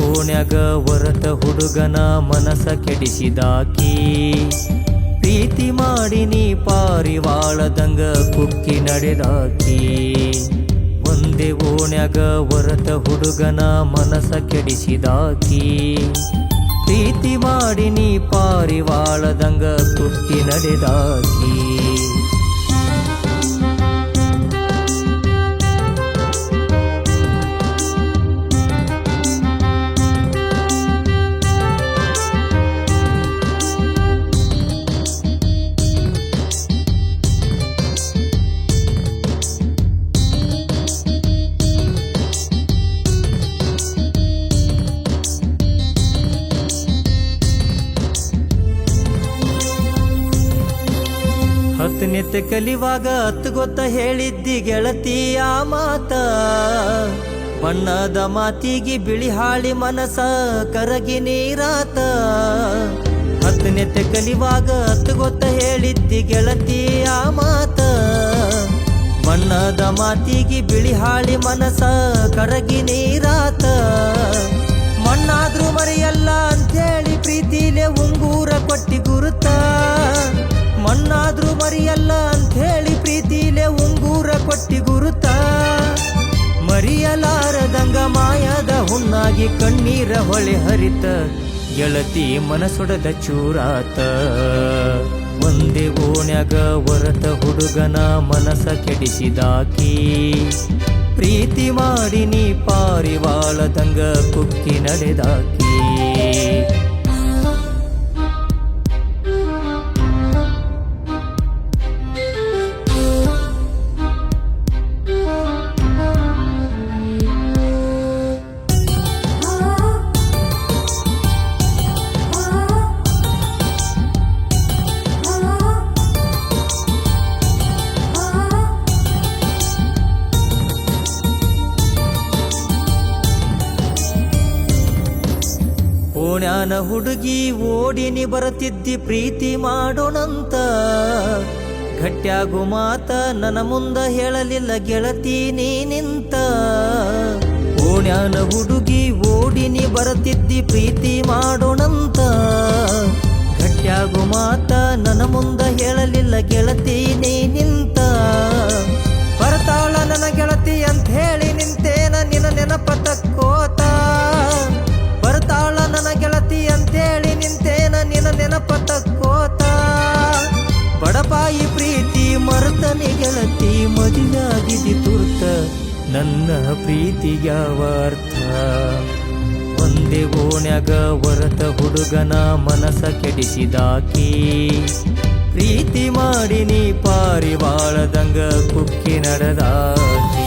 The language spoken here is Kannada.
ಓಣ್ಯಾಗ ಹೊರತ ಹುಡುಗನ ಮನಸ ಕೆಡಿಸಿದಾಕಿ ಪ್ರೀತಿ ಮಾಡಿ ನೀ ಪಾರಿವಾಳದಂಗ ಕುಕ್ಕಿ ನಡೆದಾಕಿ ಒಂದೇ ಓಣ್ಯಾಗ ಹೊರತ ಹುಡುಗನ ಮನಸ ಕೆಡಿಸಿದಾಕಿ ಪ್ರೀತಿ ಮಾಡಿ ನೀ ಪಾರಿವಾಳದಂಗ ಕುಕ್ಕಿ ನಡೆದಾಕಿ ಹತ್ತನೆತ್ತ ಕಲಿವಾಗ ಹತ್ತು ಗೊತ್ತ ಹೇಳಿದ್ದಿ ಗೆಳತಿ ಆ ಮಾತ ಬಣ್ಣದ ಮಾತಿಗೆ ಬಿಳಿ ಹಾಳಿ ಮನಸ ಕರಗಿ ನೀರಾತ ಹತ್ತನೆತ್ತ ಕಲಿವಾಗ ಹತ್ತು ಗೊತ್ತ ಹೇಳಿದ್ದಿ ಗೆಳತಿ ಆ ಮಾತ ಬಣ್ಣದ ಮಾತಿಗೆ ಬಿಳಿ ಹಾಳಿ ಮನಸ ಕರಗಿ ನೀರಾತ ಮಣ್ಣಾದ್ರೂ ಮರೆಯಲ್ಲ ಅಂಥೇಳಿ ಪ್ರೀತಿಲೆ ಉಂಗೂರ ಕೊಟ್ಟಿ ಗುರುತ ಮಣ್ಣಾದ್ರೂ ಮರಿಯಲ್ಲ ಅಂಥೇಳಿ ಪ್ರೀತಿಲೆ ಉಂಗೂರ ಕೊಟ್ಟಿ ಗುರುತ ಮರಿಯಲಾರದಂಗ ಮಾಯದ ಹುಣ್ಣಾಗಿ ಕಣ್ಣೀರ ಹೊಳೆ ಹರಿತ ಗೆಳತಿ ಮನಸೊಡದ ಚೂರಾತ ಒಂದೇ ಓಣ್ಯಾಗ ಹೊರತ ಹುಡುಗನ ಮನಸ ಕೆಡಿಸಿದಾಕಿ ಪ್ರೀತಿ ಮಾಡಿ ನೀ ಪಾರಿವಾಳದಂಗ ಕುಕ್ಕಿ ನಡೆದಾಕಿ ಓಣ್ಯಾನ ಹುಡುಗಿ ಓಡಿನಿ ಬರತಿದ್ದಿ ಪ್ರೀತಿ ಮಾಡೋಣಂತ ಗಟ್ಯಾಗು ಮಾತ ನನ್ನ ಮುಂದ ಹೇಳಲಿಲ್ಲ ಗೆಳತಿ ನೀ ನಿಂತ ಓಣ್ಯಾನ ಹುಡುಗಿ ಓಡಿನಿ ಬರತಿದ್ದಿ ಪ್ರೀತಿ ಮಾಡೋಣಂತ ಗಟ್ಯಾಗು ಮಾತ ನನ್ನ ಮುಂದ ಹೇಳಲಿಲ್ಲ ಗೆಳತಿ ನೀ ನಿಂತ ಬರ್ತಾಳ ನನ್ನ ಗೆಳತಿ ಅಂತ ಹೇಳಿ ನಿಂತೇನ ನಿನ್ನ ನೆನಪ ತಕ್ಕೋತ ಬರ್ತಾಳ ನನ್ನ ಗೆಳತಿ ಅಂತೇಳಿ ನಿಂತೇನ ನಿನ್ನ ನೆನಪ ತಕ್ಕೋತ ಬಡಪಾಯಿ ಪ್ರೀತಿ ಮರ್ತನಿ ಗೆಳತಿ ಮದುವೆಯಾಗಿದಿ ತುರ್ತ ನನ್ನ ಪ್ರೀತಿಗ್ಯಾವ ಅರ್ಥ ಒಂದೇ ಓಣ್ಯಾಗ ಹೊರತ ಹುಡುಗನ ಮನಸ ಕೆಡಿಸಿದಾಕಿ ಪ್ರೀತಿ ಮಾಡಿ ನೀ ಪಾರಿವಾಳದಂಗ ಕುಕ್ಕಿ ನಡೆದಾಕಿ